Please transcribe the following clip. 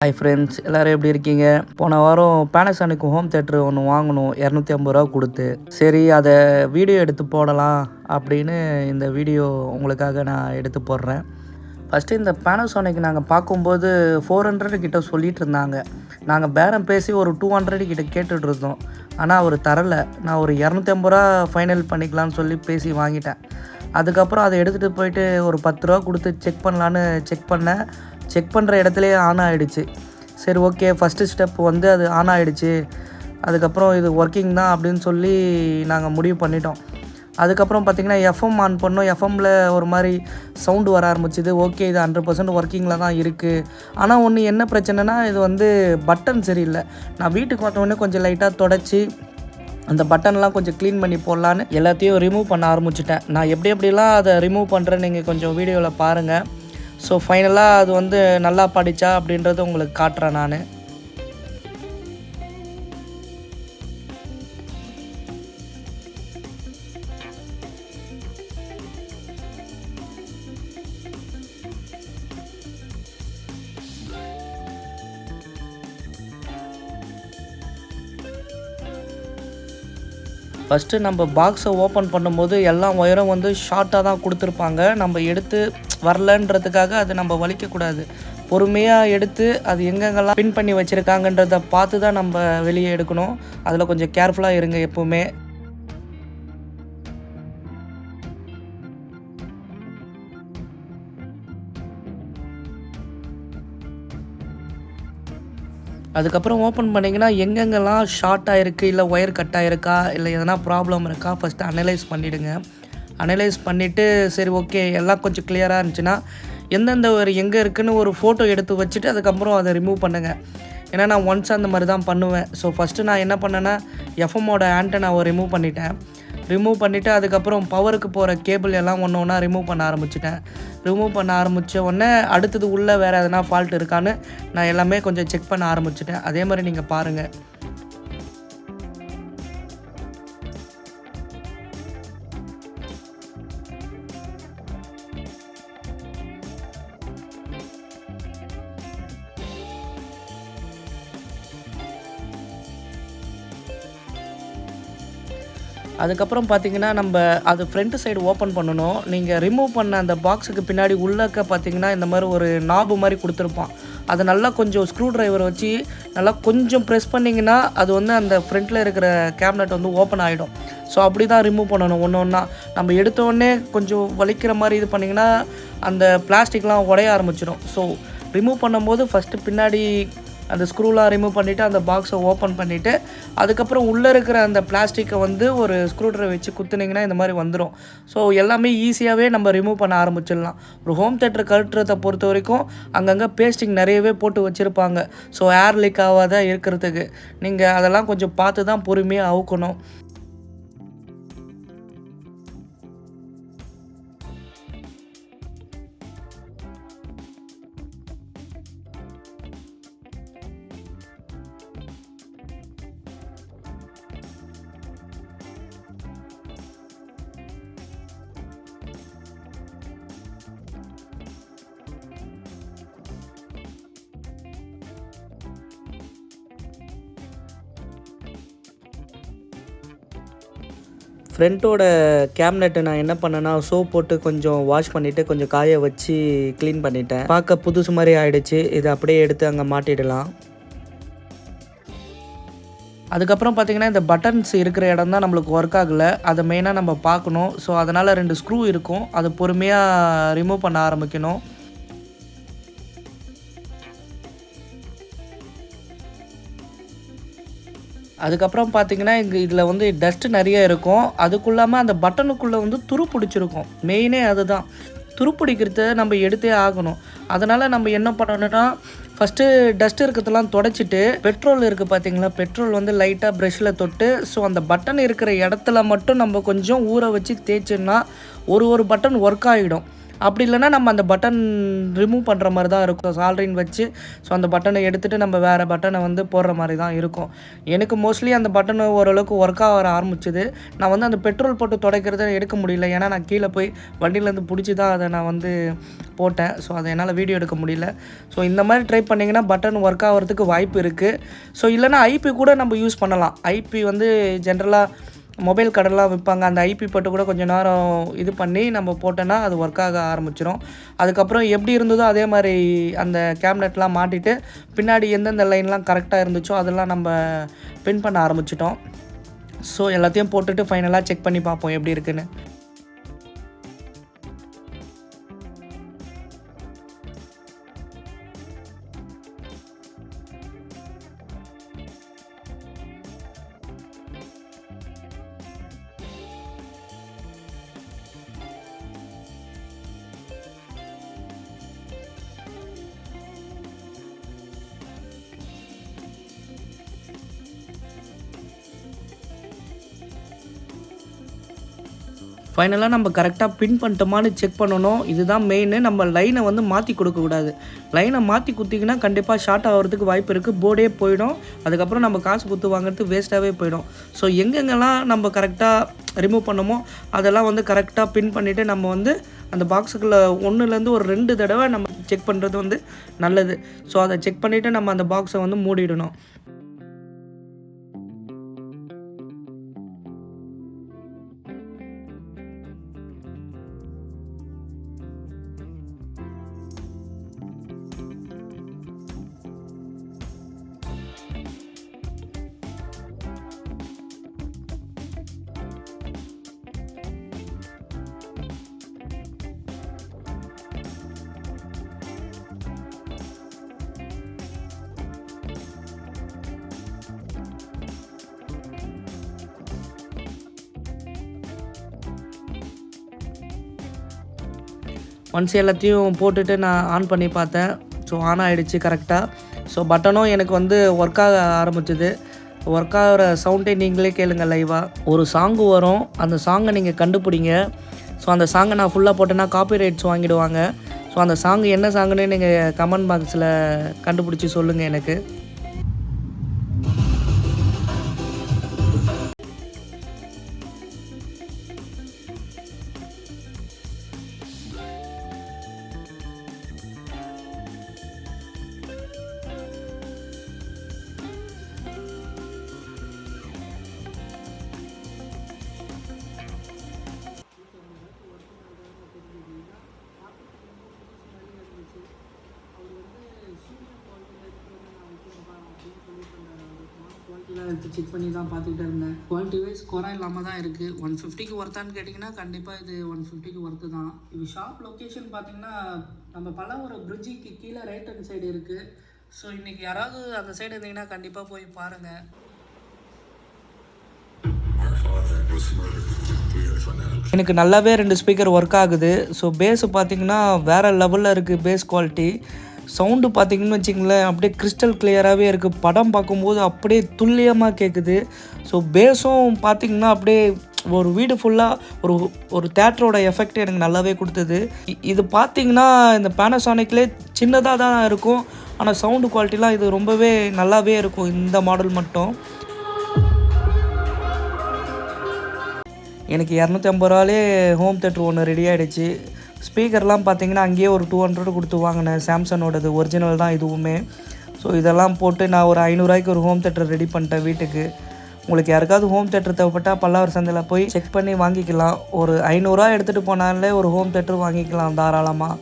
Hi friends, எல்லோரும் எப்படி இருக்கீங்க? போன வாரம் பேனசானிக் ஹோம் தேட்டர் ஒன்று வாங்கணும் 250 கொடுத்து. சரி, அதை வீடியோ எடுத்து போடலாம் அப்படின்னு இந்த வீடியோ உங்களுக்காக நான் எடுத்து போடுறேன். ஃபஸ்ட்டு இந்த பேனசானிக் நாங்கள் பார்க்கும்போது 400 கிட்ட சொல்லிகிட்டு இருந்தாங்க. நாங்கள் பேரம் பேசி ஒரு 200 கிட்ட கேட்டுட்ருந்தோம். ஆனால் அவர் தரலை. நான் ஒரு 250 ஃபைனல் பண்ணிக்கலான்னு சொல்லி பேசி வாங்கிட்டேன். அதுக்கப்புறம் அதை எடுத்துகிட்டு போயிட்டு ஒரு 10 ரூபா கொடுத்து செக் பண்ணலான்னு செக் பண்ணேன். செக் பண்ணுற இடத்துலையே ஆன் ஆகிடுச்சு. சரி, ஓகே, ஃபஸ்ட்டு ஸ்டெப் வந்து அது ஆன் ஆகிடுச்சு. அதுக்கப்புறம் இது ஒர்க்கிங் தான் அப்படின்னு சொல்லி நாங்கள் முடிவு பண்ணிட்டோம். அதுக்கப்புறம் பார்த்திங்கன்னா எஃப்எம் ஆன் பண்ணோம். எஃப்எம்மில் ஒரு மாதிரி சவுண்டு வர ஆரம்பிச்சிது. ஓகே, இது 100% ஒர்க்கிங்கில் தான் இருக்குது. ஆனால் ஒன்று என்ன பிரச்சனைனா, இது வந்து பட்டன் சரியில்லை. நான் வீட்டுக்கு வந்தோடனே கொஞ்சம் லைட்டாக தொடச்சி அந்த பட்டன்லாம் கொஞ்சம் க்ளீன் பண்ணி போடலான்னு எல்லாத்தையும் ரிமூவ் பண்ண ஆரம்பிச்சிட்டேன். நான் எப்படிலாம் அதை ரிமூவ் பண்ணுறேன்னு நீங்கள் கொஞ்சம் வீடியோவில் பாருங்கள். ஸோ ஃபைனலாக அது வந்து நல்லா படித்தா அப்படின்றத உங்களுக்கு காட்டுறேன் நான். ஃபஸ்ட்டு நம்ம பாக்ஸை ஓப்பன் பண்ணும்போது எல்லா ஒயரும் வந்து ஷார்ட்டாக தான் கொடுத்துருப்பாங்க. நம்ம எடுத்து வரலன்றதுக்காக அதை நம்ம வலிக்கக்கூடாது. பொறுமையாக எடுத்து அது எங்கெங்கெல்லாம் பின் பண்ணி வச்சுருக்காங்கன்றதை பார்த்து தான் நம்ம வெளியே எடுக்கணும். அதில் கொஞ்சம் கேர்ஃபுல்லாக இருங்க எப்போவுமே. அதுக்கப்புறம் ஓப்பன் பண்ணிங்கன்னா எங்கெங்கெல்லாம் ஷார்ட் ஆகிருக்கு, இல்லை ஒயர் கட் ஆகிருக்கா, இல்லை எதனா ப்ராப்ளம் இருக்கா ஃபஸ்ட்டு அனலைஸ் பண்ணிவிடுங்க. அனலைஸ் பண்ணிவிட்டு சரி, ஓகே, எல்லாம் கொஞ்சம் கிளியராக இருந்துச்சுன்னா எந்தெந்த ஒரு எங்கே இருக்குதுன்னு ஒரு ஃபோட்டோ எடுத்து வச்சுட்டு அதுக்கப்புறம் அதை ரிமூவ் பண்ணுங்கள். ஏன்னா நான் ஒன்ஸ் அந்த மாதிரி தான் பண்ணுவேன். ஸோ ஃபஸ்ட்டு நான் என்ன பண்ணேன்னா எஃப்எம்மோட ஆண்டனாவை ரிமூவ் பண்ணிட்டேன். ரிமூவ் பண்ணிவிட்டு அதுக்கப்புறம் பவருக்கு போகிற கேபிள் எல்லாம் ஒன்று ஒன்றா ரிமூவ் பண்ண ஆரம்பிச்சிட்டேன். ரிமூவ் பண்ண ஆரம்பித்த உடனே அடுத்தது உள்ளே வேறு எதனா ஃபால்ட் இருக்கான்னு நான் எல்லாமே கொஞ்சம் செக் பண்ண ஆரம்பிச்சிட்டேன். அதே மாதிரி நீங்கள் பாருங்கள். அதுக்கப்புறம் பார்த்திங்கன்னா நம்ம அது ஃப்ரண்ட் சைடு ஓப்பன் பண்ணணும். நீங்கள் ரிமூவ் பண்ண அந்த பாக்ஸுக்கு பின்னாடி உள்ளக்க பார்த்திங்கன்னா இந்த மாதிரி ஒரு நாபு மாதிரி கொடுத்துருப்பான். அதை நல்லா கொஞ்சம் ஸ்க்ரூ ட்ரைவர் வச்சு நல்லா கொஞ்சம் ப்ரெஸ் பண்ணிங்கன்னா அது வந்து அந்த ஃப்ரண்ட்டில் இருக்கிற கேபினட் வந்து ஓப்பன் ஆகிடும். ஸோ அப்படி தான் ரிமூவ் பண்ணணும் ஒன்று ஒன்றா. நம்ம எடுத்தோடனே கொஞ்சம் வலிக்கிற மாதிரி இது பண்ணிங்கன்னா அந்த பிளாஸ்டிக்லாம் உடைய ஆரம்பிச்சிடும். ஸோ ரிமூவ் பண்ணும்போது ஃபஸ்ட்டு பின்னாடி அந்த ஸ்க்ரூலாம் ரிமூவ் பண்ணிவிட்டு அந்த பாக்ஸை ஓப்பன் பண்ணிவிட்டு அதுக்கப்புறம் உள்ளே இருக்கிற அந்த பிளாஸ்டிக்கை வந்து ஒரு ஸ்க்ரூ ட்ரைவர் வச்சு குத்துனிங்கன்னா இந்த மாதிரி வந்துடும். ஸோ எல்லாமே ஈஸியாகவே நம்ம ரிமூவ் பண்ண ஆரம்பிச்சிடலாம். ஒரு ஹோம் தேட்டர் கழட்டுறதை பொறுத்த வரைக்கும் அங்கங்கே பேஸ்டிங் நிறையவே போட்டு வச்சுருப்பாங்க. ஸோ ஏர் லீக் ஆகாத இருக்கிறதுக்கு நீங்கள் அதெல்லாம் கொஞ்சம் பார்த்து தான் பொறுமையாக அவுக்கணும். ஃப்ரண்ட்டோட கேபினெட்டை நான் என்ன பண்ணேன்னா சோப் போட்டு கொஞ்சம் வாஷ் பண்ணிவிட்டு கொஞ்சம் காய வச்சு க்ளீன் பண்ணிட்டேன். பார்க்க புதுசு மாதிரி ஆகிடுச்சு. இதை அப்படியே எடுத்து அங்கே மாட்டிடலாம். அதுக்கப்புறம் பார்த்திங்கன்னா இந்த பட்டன்ஸ் இருக்கிற இடம் தான் நம்மளுக்கு ஒர்க் ஆகலை. அதை மெயினாக நம்ம பார்க்கணும். ஸோ அதனால் 2 ஸ்க்ரூ இருக்கும். அதை பொறுமையாக ரிமூவ் பண்ண ஆரம்பிக்கணும். அதுக்கப்புறம் பார்த்திங்கன்னா இதில் வந்து டஸ்ட்டு நிறைய இருக்கும். அதுக்குள்ளாமல் அந்த பட்டனுக்குள்ளே வந்து துரு பிடிச்சிருக்கும். மெயினே அதுதான். துரு பிடிக்கிறத நம்ம எடுத்தே ஆகணும். அதனால் நம்ம என்ன பண்ணணும்னா ஃபஸ்ட்டு டஸ்ட் இருக்கிறதெல்லாம் தொடச்சிட்டு பெட்ரோல் இருக்குது பார்த்திங்களா, பெட்ரோல் வந்து லைட்டாக ப்ரெஷ்ஷில் தொட்டு ஸோ அந்த பட்டன் இருக்கிற இடத்துல மட்டும் நம்ம கொஞ்சம் ஊற வச்சு தேய்ச்சோன்னா ஒரு பட்டன் ஒர்க் ஆகிடும். அப்படி இல்லைனா நம்ம அந்த பட்டன் ரிமூவ் பண்ணுற மாதிரி தான் இருக்கும். சால்ட்ரிங் வச்சு ஸோ அந்த பட்டனை எடுத்துகிட்டு நம்ம வேறு பட்டனை வந்து போடுற மாதிரி தான் இருக்கும். எனக்கு மோஸ்ட்லி அந்த பட்டன் ஓரளவுக்கு ஒர்க் ஆக ஆரம்பிச்சுது. நான் வந்து அந்த பெட்ரோல் போட்டு துடைக்கிறத எடுக்க முடியல. ஏன்னா நான் கீழே போய் வண்டியிலேருந்து பிடிச்சி தான் அதை நான் வந்து போட்டேன். ஸோ அதை என்னால் வீடியோ எடுக்க முடியல. ஸோ இந்த மாதிரி ட்ரை பண்ணிங்கன்னா பட்டன் ஒர்க் ஆகிறதுக்கு வாய்ப்பு இருக்குது. ஸோ இல்லைனா ஐபி கூட நம்ம யூஸ் பண்ணலாம். ஐபி வந்து ஜென்ரலாக மொபைல் கடைலாம் விற்பாங்க. அந்த ஐபி போட்டு கூட கொஞ்சம் நேரம் இது பண்ணி நம்ம போட்டோன்னா அது ஒர்க் ஆக ஆரம்பிச்சிடும். அதுக்கப்புறம் எப்படி இருந்ததோ அதே மாதிரி அந்த கேபினெட்லாம் மாட்டிட்டு பின்னாடி எந்தெந்த லைன்லாம் கரெக்டாக இருந்துச்சோ அதெல்லாம் நம்ம பின் பண்ண ஆரம்பிச்சிட்டோம். ஸோ எல்லாத்தையும் போட்டுட்டு ஃபைனலாக செக் பண்ணி பார்ப்போம் எப்படி இருக்குன்னு. ஃபைனலாக நம்ம கரெக்டாக பின் பண்ணிட்டோமான்னு செக் பண்ணணும். இதுதான் மெயின்னு. நம்ம லைனை வந்து மாற்றி கொடுக்கக்கூடாது. லைனை மாற்றி குத்திங்கன்னா கண்டிப்பாக ஷார்ட் ஆகிறதுக்கு வாய்ப்பு இருக்குது. போர்டே போயிடும். அதுக்கப்புறம் நம்ம காசு கொடுத்து வாங்குறது வேஸ்ட்டாகவே போயிடும். ஸோ எங்கெங்கெல்லாம் நம்ம கரெக்டாக ரிமூவ் பண்ணமோ அதெல்லாம் வந்து கரெக்டாக பின் பண்ணிவிட்டு நம்ம வந்து அந்த பாக்ஸுக்குள்ளே 1லேருந்து ஒரு 2 தடவை நம்ம செக் பண்ணுறது வந்து நல்லது. ஸோ அதை செக் பண்ணிவிட்டு நம்ம அந்த பாக்ஸை வந்து மூடிடணும். ஒன்ஸ் எல்லாத்தையும் போட்டுட்டு நான் ஆன் பண்ணி பார்த்தேன். ஸோ ஆன் ஆகிடுச்சு கரெக்டாக. ஸோ பட்டனும் எனக்கு வந்து ஒர்க் ஆக ஆரம்பிச்சிது. ஒர்க் ஆகிற சவுண்டே நீங்களே கேளுங்க லைவாக. ஒரு சாங்கு வரும். அந்த சாங்கை நீங்கள் கண்டுபிடிங்க. ஸோ அந்த சாங்கை நான் ஃபுல்லாக போட்டேன்னா காப்பிரைட்ஸ் வாங்கிடுவாங்க. ஸோ அந்த சாங்கு என்ன சாங்குன்னு நீங்கள் கமெண்ட் பாக்ஸில் கண்டுபிடிச்சி சொல்லுங்கள் எனக்கு. குவாலிட்டிலாம் எடுத்து செக் பண்ணி தான் பார்த்துக்கிட்டே இருந்தேன். குவாலிட்டி வைஸ் குறை இல்லாமல் தான் இருக்குது. 150க்கு ஒர்த்தான்னு கேட்டிங்கன்னா கண்டிப்பாக இது 150க்கு ஒர்த்து தான். இது ஷாப் லொக்கேஷன் பார்த்திங்கன்னா நம்ம பல்லாவரம் பிரிட்ஜுக்கு கீழே ரைட் ஹேண்ட் சைடு இருக்குது. ஸோ இன்றைக்கி யாராவது அந்த சைடு இருந்தீங்கன்னா கண்டிப்பாக போய் பாருங்கள். எனக்கு நல்லாவே 2 ஸ்பீக்கர் ஒர்க் ஆகுது. ஸோ பேஸு பார்த்திங்கன்னா வேறு லெவலில் இருக்குது. பேஸ் குவாலிட்டி சவுண்டு பார்த்திங்கன்னு வச்சிங்களேன் அப்படியே கிறிஸ்டல் கிளியராகவே இருக்குது. படம் பார்க்கும்போது அப்படியே துல்லியமாக கேட்குது. ஸோ பேஸும் பார்த்திங்கன்னா அப்படியே ஒரு வீடு ஃபுல்லாக ஒரு தேட்டரோட எஃபெக்ட் எனக்கு நல்லாவே கொடுத்தது. இது பார்த்திங்கன்னா இந்த பேனசானிக்லே சின்னதாக தான் இருக்கும். ஆனால் சவுண்டு குவாலிட்டிலாம் இது ரொம்பவே நல்லாவே இருக்கும் இந்த மாடல் மட்டும். எனக்கு 250 ரூபாலே ஹோம் தேட்டர் ஒன்று ரெடி ஆகிடுச்சு. ஸ்பீக்கர்லாம் பார்த்திங்கன்னா அங்கேயே ஒரு 200 கொடுத்து வாங்கினேன். சாம்சங்கோடது ஒரிஜினல் தான் இதுவுமே. ஸோ இதெல்லாம் போட்டு நான் ஒரு 500 ரூபாய்க்கு ஒரு ஹோம் தேட்டர் ரெடி பண்ணிட்டேன் வீட்டுக்கு. உங்களுக்கு யாருக்காவது ஹோம் தேட்டர் தேவைப்பட்டால் பல்லாவரம் சந்தையில் போய் செக் பண்ணி வாங்கிக்கலாம். ஒரு 500 ரூபா எடுத்துகிட்டு போனாலே ஒரு ஹோம் தேட்டர் வாங்கிக்கலாம் தாராளமாக.